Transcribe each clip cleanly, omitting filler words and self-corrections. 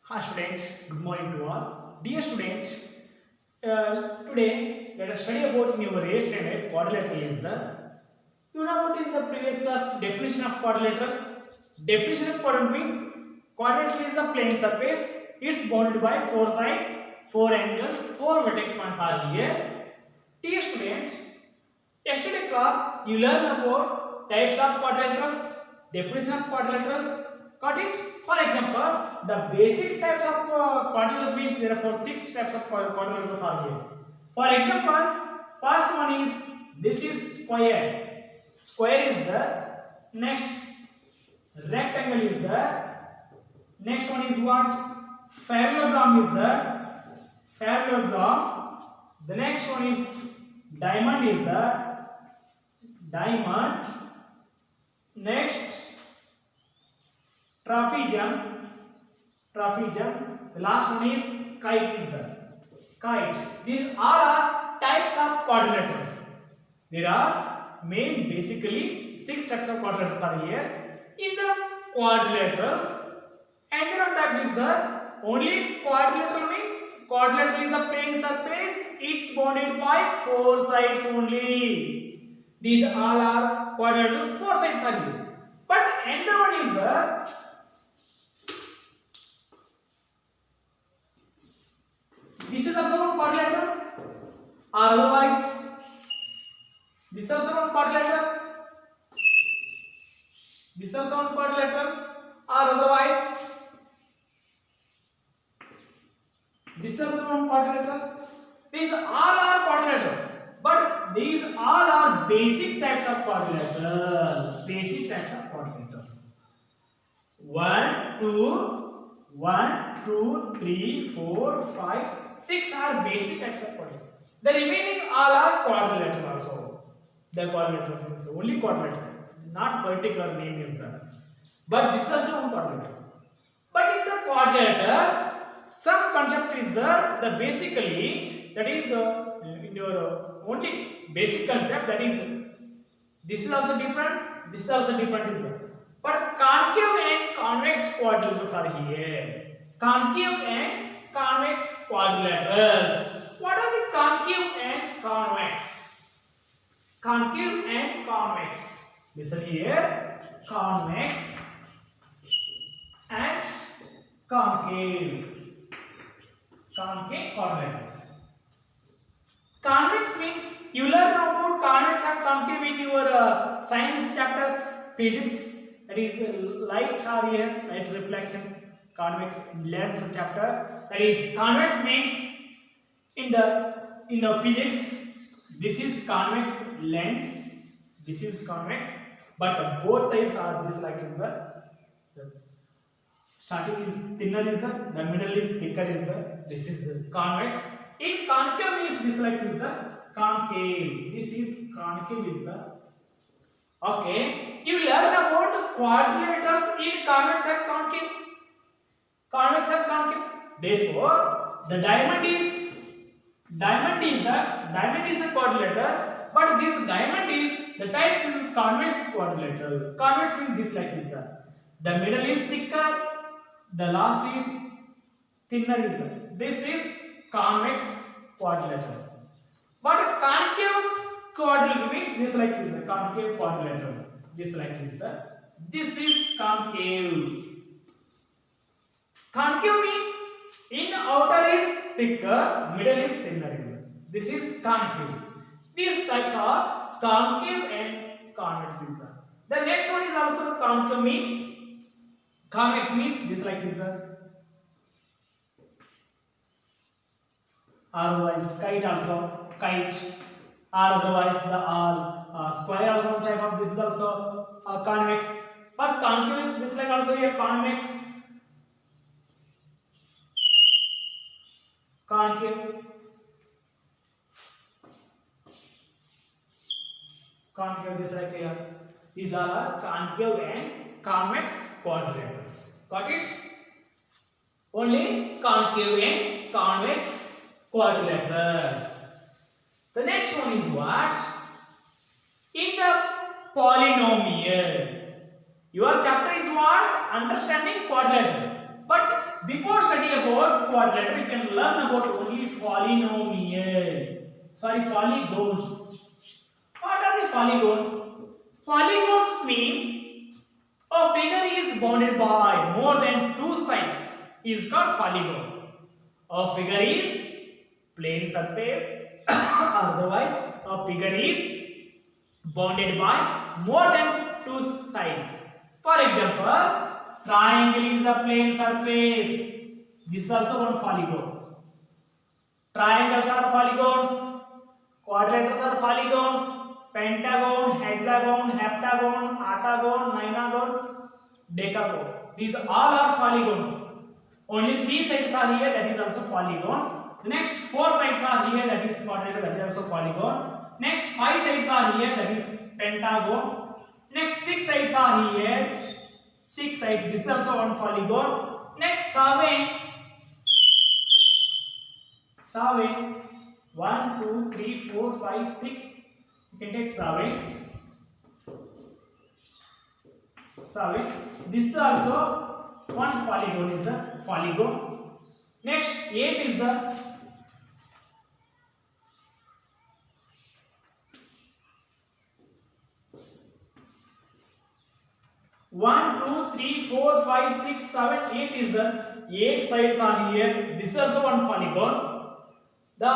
Hi students, good morning to all. Dear students, today let us study about numeration and quadrilateral is the you know about in the previous class definition of quadrilateral. Definition of quadrilateral means quadrilateral is a plane surface. It's bounded by four sides, four angles, four vertex points are here. Dear students, yesterday class you learned about types of quadrilaterals, definition of quadrilaterals. Got it? For example, the basic types of quadrilaterals means there are six types of quadrilaterals are here. For example, first one is this is square. Square is the next. Rectangle is the next one is what? Parallelogram is the parallelogram. The next one is diamond is the diamond. Next trapezium. The last one is kite is the kite. These all are types of quadrilaterals. There are basically six types of quadrilaterals are here. In the quadrilaterals, and then on that is the only quadrilateral means quadrilateral is a plane surface. It's bounded by four sides only. These all are quadrilaterals. Four sides are here. But another one is the this is also one quadrilateral, or otherwise this is also one quadrilateral. This is also one quadrilateral, or otherwise this is also one quadrilateral. These all are quadrilateral, but these all are basic types of quadrilateral. Basic types of quadrilaterals. 1, 2, 3, 4, 5, 6 are basic types of quadrilateral. The remaining all are quadrilateral also. The quadrilateral is only quadrilateral, not particular name is there. But this is also one quadrilateral. But in the quadrilateral, some concept is there. The basically that is in your only basic concept, that is this is also different. This is also different is there. But concave and convex quadrilaterals are here. Concave and convex quadrilaterals. What are the concave and convex? Concave and convex. Listen here. Convex and concave. Concave quadrilaterals. Convex means you learn about convex and concave in your science chapters, physics. That is light are here, light reflections, convex lens chapter. That is convex means in the physics. This is convex lens. This is convex, but both sides are this like is the starting is thinner is the middle is thicker is the this is convex. In concave means this like is the concave. This is concave is the okay. You learn about quadrilaterals in convex and concave. Convex and concave. Therefore, the diamond is the quadrilateral, but this diamond is the types is convex quadrilateral. Convex means this like is the middle is thicker, the last is thinner is the. This is convex quadrilateral. But concave quadrilateral means this like is the concave quadrilateral. This like is the. This is concave. Concave means in outer is thicker, middle is thinner. This is concave. These types are concave and convex is the next one is also concave means convex means this like is the otherwise kite also kite, or otherwise the square also one type of this is also convex, but concave is this like also here convex. Concave this like here. These are concave and convex quadrilaterals. Got it? Only concave and convex quadrilaterals. The next one is what? In the polynomial. Your chapter is what? Understanding quadrilateral. But before studying about quadrilateral, we can learn about only polynomial. Sorry, polygons. What are the polygons? Polygons means a figure is bounded by more than two sides is called polygon. A figure is plane surface, otherwise a figure is bounded by more than two sides. For example, triangle is a plane surface. This is also one polygon. Triangles are polygons. Quadrilaterals are polygons. Pentagon, hexagon, heptagon, octagon, nonagon, decagon. These all are polygons. Only three sides are here, that is also polygons. The next four sides are here, that is quadrilateral, that is also polygon. Next five sides are here, that is pentagon. Next six sides are here, six sides. This is also one polygon. Next seven. 1, 2, 3, 4, 5, 6. You can take 7. This is also one polygon is the polygon. Next 8 is the 1, 2, 3, 4, 5, 6, 7, 8 is the 8 sides are here. This is also one polygon. The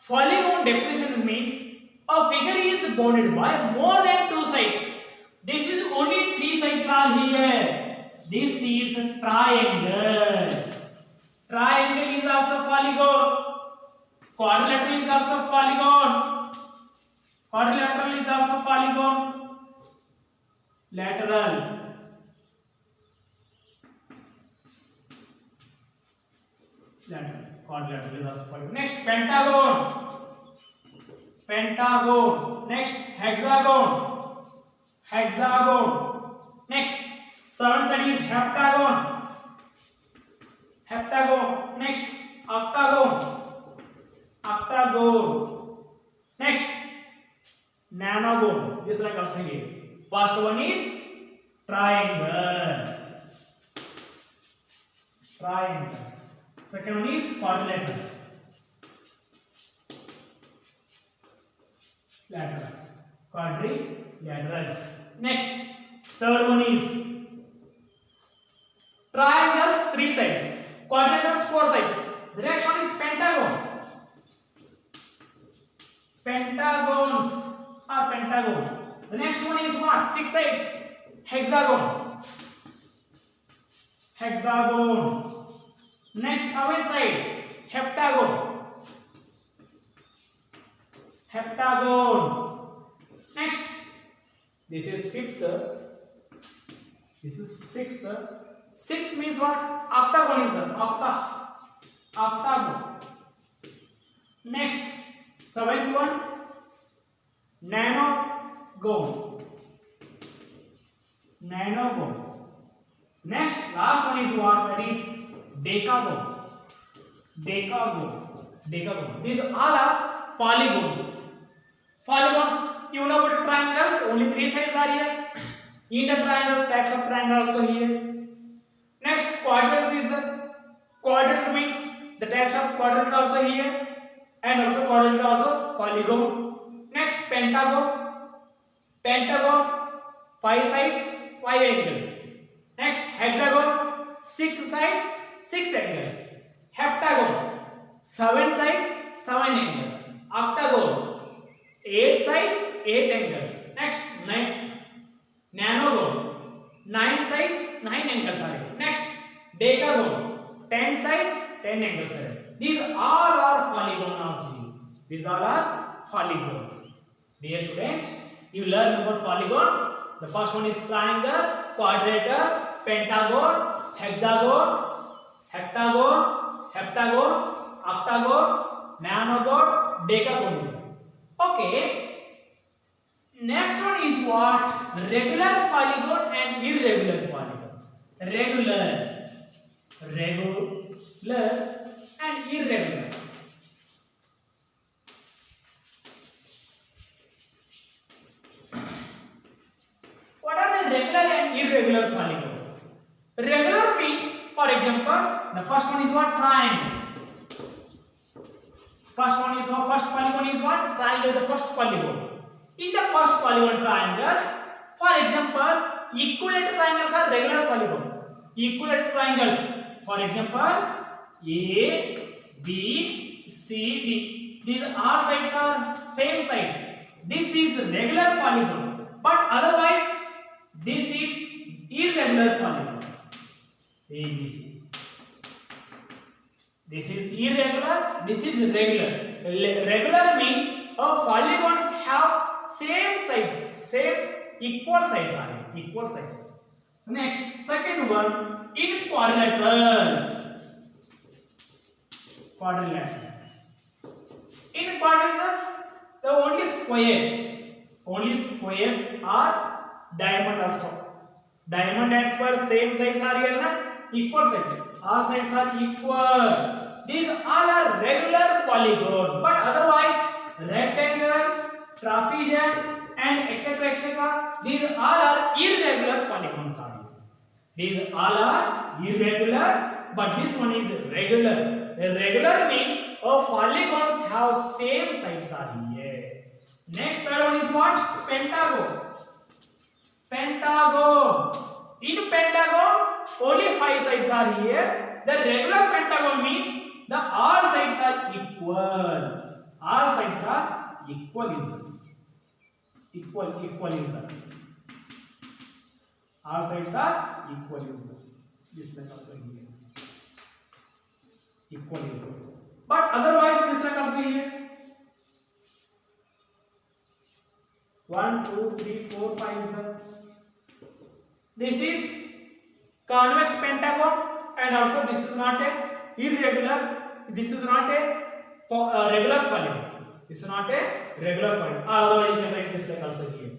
polygon definition means a figure is bounded by more than two sides. This is only three sides are here. This is triangle. Triangle is also polygon. Quadrilateral is also polygon. Quadrilateral is also polygon. Lateral. Quadrilateral is also polygon. Next pentagon. Pentagon. Next hexagon. Hexagon. Next seven side is heptagon. Heptagon. Next octagon. Octagon. Next nonagon. This like also here. First one is triangle. Triangles. Second one is quadrilaterals. Laterals. Quadrilaterals. Next, third one is triangles, three sides. Quadrilaterals, four sides. The next one is pentagon. Pentagons are pentagon. The next one is what? Six sides. Hexagon. Hexagon. Next, seven side. Heptagon. Heptagon. Next, this is fifth. This is sixth. Six means what? Octagon is the octagon. Next, seventh one. Nonagon. Nonagon. Next, last one is what? That is decagon. Decagon. These all are polygons. Polygons, you know about triangles, only three sides are here. In the triangles, types of triangle also here. Next, quadrilateral is the quadrilateral means the types of quadrilateral also here, and also quadrilateral also polygon. Next, pentagon. Pentagon, five sides, five angles. Next, hexagon, six sides, six angles. Heptagon, seven sides, seven angles. Octagon, eight sides, eight angles. Next, nonagon, nine sides, nine angles are here. Next, decagon, 10 sides, 10 angles are here. These all are polygons. These all are polygons. Dear students, you learn about polygons. The first one is triangle, quadrilateral, pentagon, hexagon, heptagon, octagon, nonagon, decagon. Okay. Next one is what? Regular polygon and irregular polygon. Regular and irregular. What are the regular and irregular polygons? Regular means For example, the first one is what? Triangles. First polygon is what? Triangle is the first polygon. In the first polygon triangles, for example, equilateral triangles are regular polygon. Equilateral triangles, for example, A, B, C, D. These all sides are same sides. This is regular polygon, but otherwise this is irregular polygon. A, B, C. This is irregular, this is regular. Regular means polygons have same sides, same equal sides are equal sides. Next, second one, in quadrilaterals. Quadrilaterals. In quadrilaterals, the only squares are diamond also. Diamond and square same sides are here na? Equal sides. All sides are equal. These all are regular polygon, but otherwise rectangle, trapezium, and etc. These all are irregular polygons. These all are irregular, but this one is regular. Regular means polygons have same sides are here. Next, third one is what? Pentagon. Pentagon. In pentagon, only 5 sides are here. The regular pentagon means the all sides are equal. All sides are equal is the equal is the all sides are equal is the this like also here equal is the, but otherwise this like also here 1 2 3 4 5 is the this is convex pentagon, and also this is not a irregular, this is not a regular polygon. This is not a regular polygon. Otherwise you can write this like also here.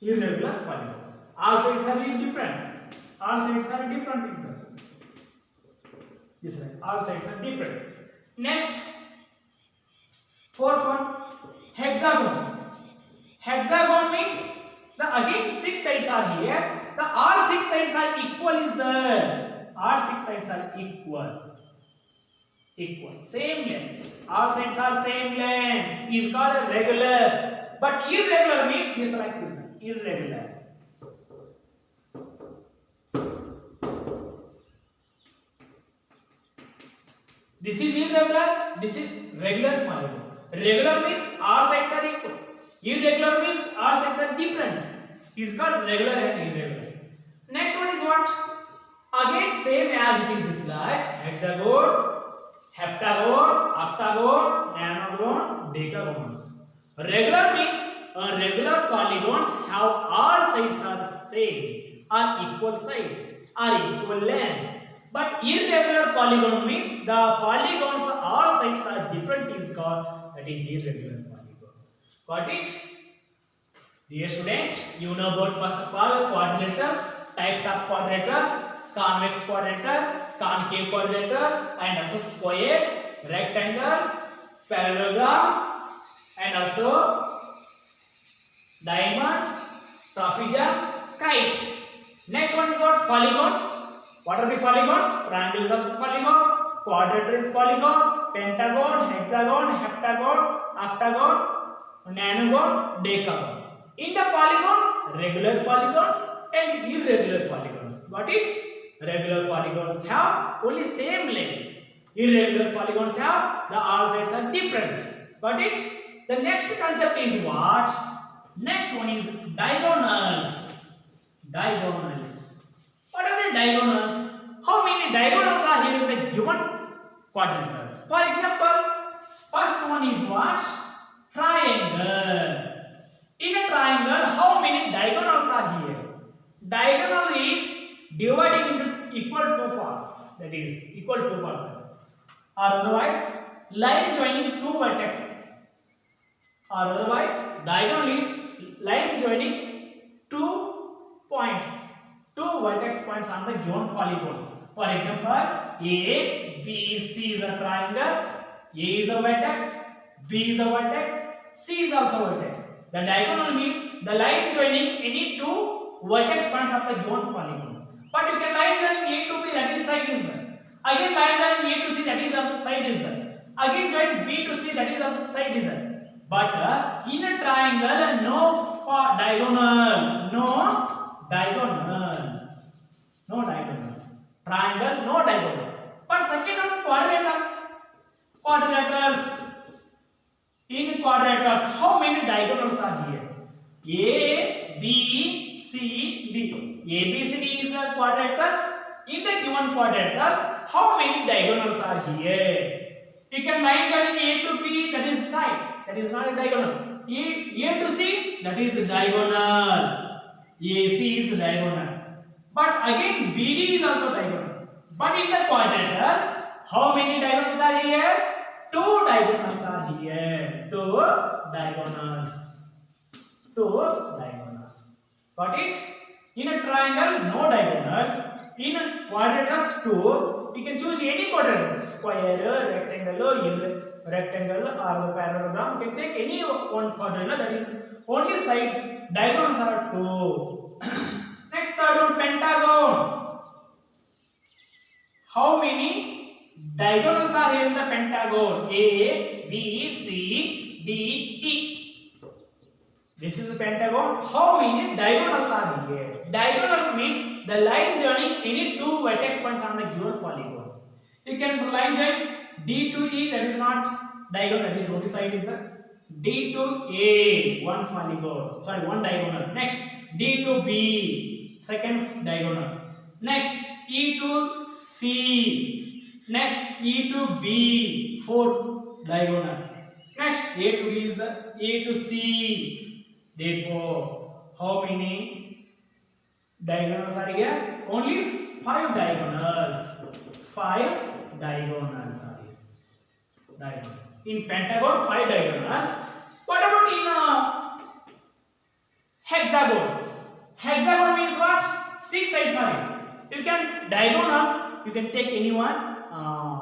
Irregular polygon. All sides are different. All sides are different is that. This right. All sides are different. Next, fourth one, hexagon. Hexagon means the again 6 sides are here. The all 6 sides are equal is there. All 6 sides are equal. Same length. All sides are same length. Is called a regular. But irregular means this like this. Irregular. This is irregular. This is regular polygon. Regular means all sides are equal. Irregular means all sides are different. Is called regular and irregular. Next one is what? Again same as it is this like hexagon, heptagon, octagon, nonagon, decagon. Regular means regular polygons have all sides are same, are equal sides, are equal length. But irregular polygon means the polygons all sides are different is called that is irregular polygon. Got it? Dear students, you know about first of all quadrilaters, types of quadrilaters, convex quadrilateral, concave quadrilateral, and also squares, rectangle, parallelogram, and also diamond, trapezium, kite. Next one is what? Polygons. What are the polygons? Triangle is also polygon, quadrilateral is polygon, pentagon, hexagon, heptagon, octagon, nonagon, decagon. In the polygons, regular polygons and irregular polygons. Got it? Regular polygons have only same length. Irregular polygons have the all sides are different. Got it? The next concept is what? Next one is diagonals. Diagonals. What are the diagonals? How many diagonals are here in the given quadrilaterals? For example, first one is what? Triangle. In a triangle, how many diagonals are here? Diagonal is dividing into equal two parts. That is equal two parts. Or otherwise, line joining two vertices. Or otherwise, diagonal is line joining two points, two vertex points on the given polygons. For example, A, B, C is a triangle. A is a vertex, B is a vertex, C is also a vertex. The diagonal means the line joining any two vertex points of the given polygons. But you can line join A to B, that is side is there. Again line join A to C, that is also side is there. Again join B to C, that is also side is there. But in a triangle, no diagonal, no diagonals. Triangle, no diagonal. But second one, quadrilaterals. In quadrilaterals, how many diagonals are here? A, B, C, D. A, B, C, D is a quadrilaterals. In the given quadrilaterals, how many diagonals are here? You can line join A to B, that is side. That is not a diagonal. A to C, that is diagonal. AC is diagonal. But again, BD is also diagonal. But in the quadrilaterals, how many diagonals are here? 2 diagonals are here. 2 diagonals. Got it? In a triangle, no diagonal. In a quadrilaterals, 2. You can choose any quadrilaterals. Square, rectangle, or parallelogram. You can take any one quadrilateral. That is only sides. Diagonals are 2. Next, third one, pentagon. How many diagonals are here in the pentagon? A, B, C, D, E. This is a pentagon. How many diagonals are here? Diagonals means the line joining any 2 vertex points on the given polygon. You can line join D to E, that is not diagonal, that is only side is the D to A, one polygon. Sorry, one diagonal. Next, D to B, second diagonal. Next, E to C. Next, E to B, fourth diagonal. Next, A to D is the A to C. Therefore, how many diagonals are here? Only 5 diagonals. 5 diagonals are here. Diagonals. In pentagon, 5 diagonals. What about in hexagon? Hexagon means what? 6 sides are here. You can diagonals. You can take any one,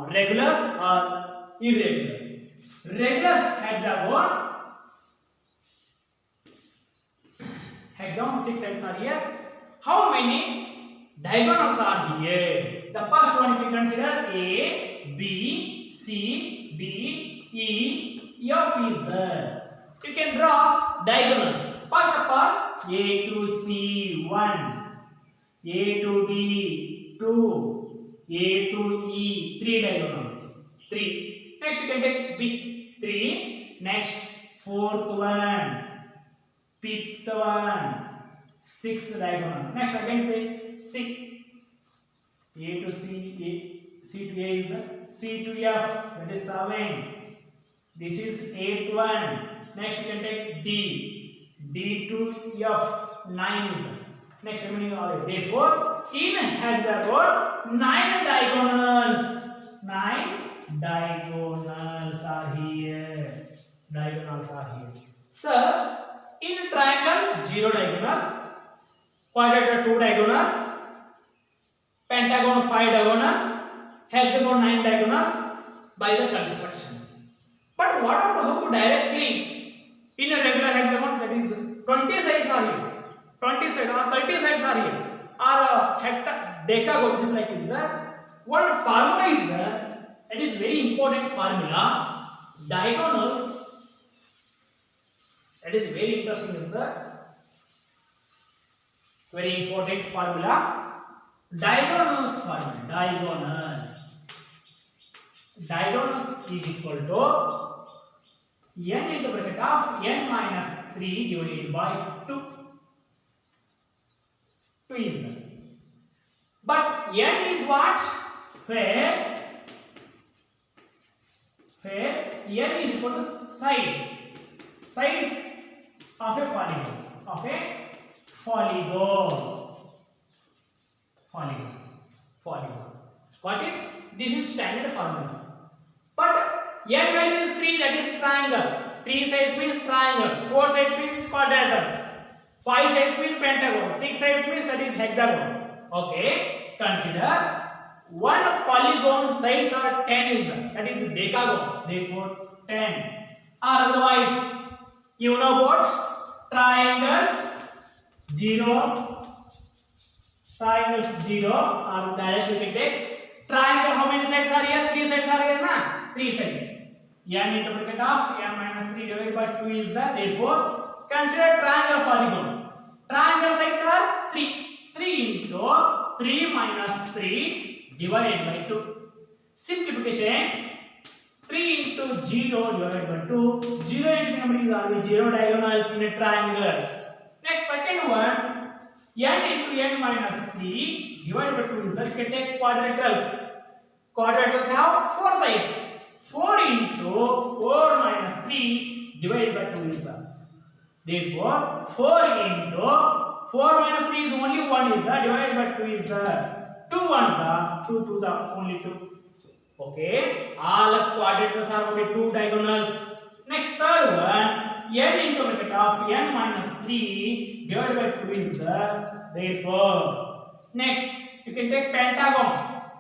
regular or irregular. Regular hexagon. Hexagon 6 sides are here. How many diagonals are here? The first one, if you consider A, B, C, D, E, F is there. You can draw diagonals. First of all, A to C 1, A to D 2, A to E 3 diagonals. 3. Next you can take B 3. Next fourth one, fifth one, sixth diagonal. Next again say 6. A to C, C to A is the C to F, that is 7. This is 8th one. Next you can take D, D to F, 9 is the next remaining order. Therefore, in hexagon, 9 diagonals. 9 diagonals are here. Diagonals are here. So, in triangle, 0 diagonals. Quadrilateral, 2 diagonals. Pentagon 5 diagonals, hexagon 9 diagonals by the construction. But what about how to directly in a regular hexagon, that is 20 sides are here, 20 sides or 30 sides are here, or a decagon, this like is there. One formula is there, that is very important formula. Diagonals, that is very interesting is the very important formula. Diagonals formula. Diagonals is equal to n into bracket of n minus 3 divided by 2. 2 is there. But n is what? Where n is equal to sides of a polygon. Polygon. Got it? This is standard formula. But n value is 3, that is triangle. 3 sides means triangle. 4 sides means quadrilaterals. 5 sides means pentagon. 6 sides means that is hexagon. Okay. Consider one polygon sides are 10 is there. That is decagon. Therefore 10. Or otherwise, you know what? Triangles 0. triangles 0 or directly we can take triangle. How many sides are here? 3 sides are here, na? 3 sides. N into bracket of n minus 3 divided by 2 is the, therefore consider triangle polygon. Triangle sides are 3. 3 into 3 minus 3 divided by 2. Simplification. 3 into 0 divided by 2. 0 into number is always 0 diagonals in a triangle. Next, second one, n into n minus 3 divided by 2 is that you can take quadrilaterals. Quadrilaterals have 4 sides. 4 into 4 minus 3 divided by 2 is that. Therefore, 4 into 4 minus 3 is only 1 is that, divided by 2 is the 2 ones are 2 twos are only 2. Okay, all quadrilaterals are only 2 diagonals. Next, third one, n into bracket of n minus 3 divided by 2 is the, therefore. Next, you can take pentagon.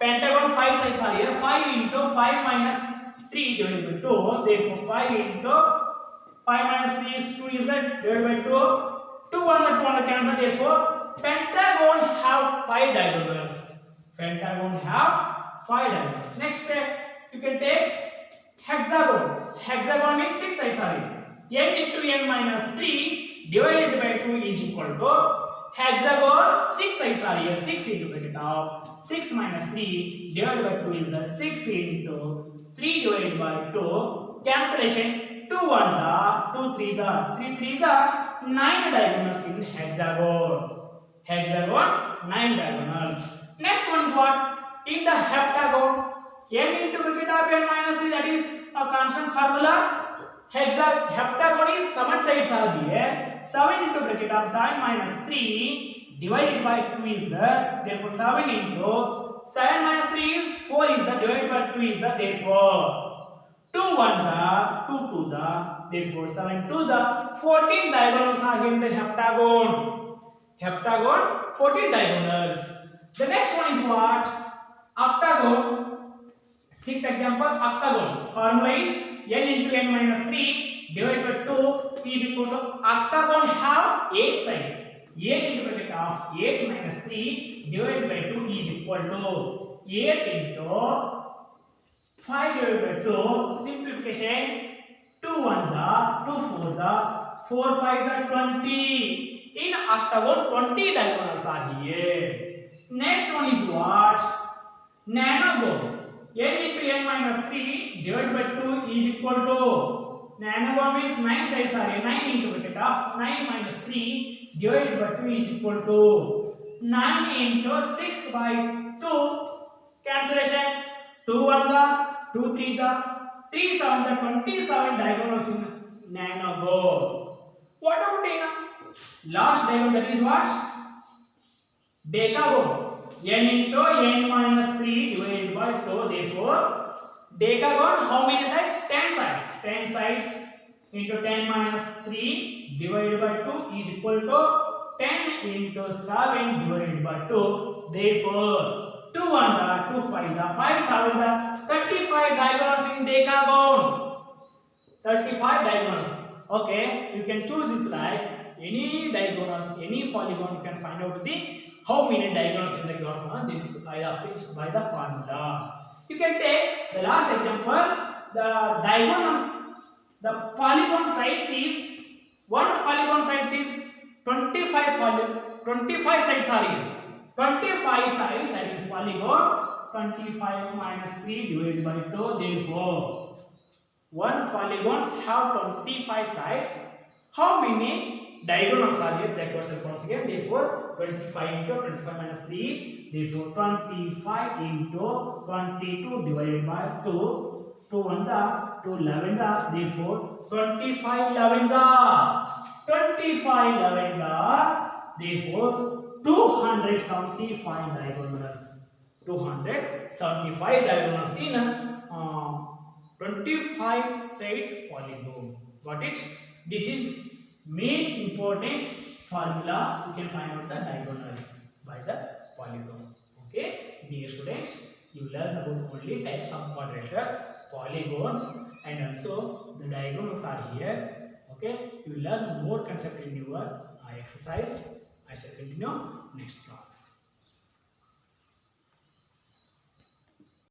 Pentagon 5 sides are here. 5 into 5 minus 3 divided by 2. Therefore, 5 into 5 minus 3 is 2 is that, divided by 2. 2 1 cancel. Therefore, pentagon have 5 diagonals. Pentagon have 5 diagonals. Next step, you can take hexagon. Hexagon means 6 sides are here. N into n minus 3 divided by 2 is equal to hexagon 6 sides are here. 6 into bracket of 6 minus 3 divided by 2 is the 6 into 3 divided by 2. Cancellation. 2 ones are 2 threes are 3 threes are 9 diagonals in hexagon. Hexagon 9 diagonals. Next one is what? In the heptagon, n into bracket of n minus 3, that is a constant formula. Heptagon is 7 sides are here. 7 into bracket of 7 minus 3 divided by 2 is the, therefore 7 into 7 minus 3 is 4 is the, divided by 2 is the, therefore 2 ones are 2 twos are, therefore 7 twos are 14 diagonals are here in the heptagon. Heptagon 14 diagonals. The next one is what? Octagon. 6 examples. Octagon. Formula is n into n minus 3 divided by 2 is equal to, octagon have 8 sides. 8 into bracket of 8 minus 3 divided by 2 is equal to 8 into 5 divided by 2. Simplification. 2 ones are 2 fours are 4 fives are 20. In octagon 20 diagonals are here. Next one is what? Nanogon. N into n minus 3 divided by 2 is equal to, nanogon means 9 sides are here. 9 into bracket of 9 minus 3 divided by 2 is equal to 9 into 6 by 2. Cancellation. 2 ones are 2 threes are 3 sevens are 27 diagonals in nanogon. What about in last diagonal, that is what? Decagon. N into n minus 3 divided by 2. Therefore, decagon how many sides? 10 sides. 10 sides into 10 minus 3 divided by 2 is equal to 10 into 7 divided by 2. Therefore, 2 ones are 2 fives are 5 sevens are 35 diagonals in decagon. 35 diagonals. Okay, you can choose this like any diagonals, any polygon, you can find out the how many diagonals in the graph. This by the formula. You can take the last example. The diagonals, the polygon sides is, one polygon sides is 25 sides are here. 25 sides, that is polygon. 25 minus 3 divided by 2. Therefore, one polygons have 25 sides. How many diagonals are here? Check yourself once again. Therefore, 25 into 25 minus 3. Therefore, 25 into 22 divided by 2. 2 ones are 2 11s are. Therefore, 25 11s are. 25 11s are. Therefore, 275 diagonals. 275 diagonals in 25 side polygon. Got it? This is main important formula. You can find out the diagonals by the polygon. Okay, dear students, you learn about only types of quadrilaterals, polygons, and also the diagonals are here. Okay, you learn more concept in your exercise. I shall continue next class.